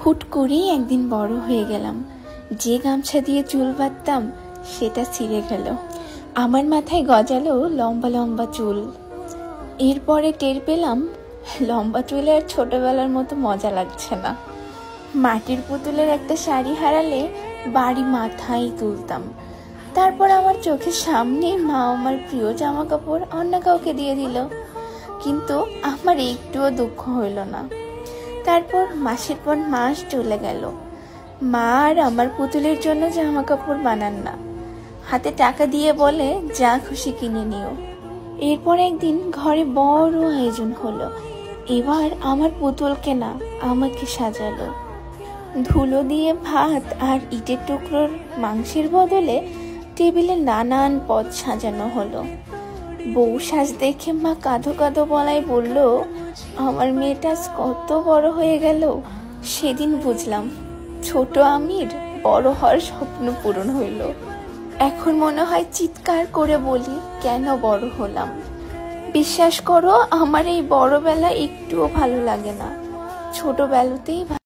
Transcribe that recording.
হুট করেই একদিন বড় হয়ে গেলাম। যে গামছা দিয়ে চুল বাঁধতাম সেটা ছিঁড়ে গেল। আমার মাথায় গজালো লম্বা লম্বা চুল। এরপরে টের পেলাম লম্বা চুলে আর ছোটবেলার মতো মজা লাগছে না। মাটির পুতুলের একটা শাড়ি হারালে বাড়ি মাথায় তুলতাম। তারপর আমার চোখের সামনে মা আমার প্রিয় জামা কাপড় অন্য কাউকে দিয়ে দিল, কিন্তু আমার একটুও দুঃখ হইল না। তারপর মাসের পর মাস চলে গেল, মা আর আমার পুতুলের জন্য জামা কাপড় বানান না, হাতে টাকা দিয়ে বলে যা খুশি কিনে নিও। এরপর একদিন ঘরে বড় আয়োজন হলো। এবার আমার পুতুলকে না, আমাকে সাজালো। ধুলো দিয়ে ভাত আর ইটের টুকরোর মাংসের বদলে টেবিলে নানান পদ সাজানো হলো। বউ সাজ দেখে মা কাঁদো কাঁদো গলায় বলল, আমার মেয়েটা কত বড় হয়ে গেল। সেদিন বুঝলাম ছোট আমির বড় হওয়ার স্বপ্ন পূরণ হইল। এখন মনে হয় চিৎকার করে বলি, কেন বড় হলাম। বিশ্বাস করো, আমার এই বড়বেলা একটুও ভালো লাগে না, ছোটবেলাতেই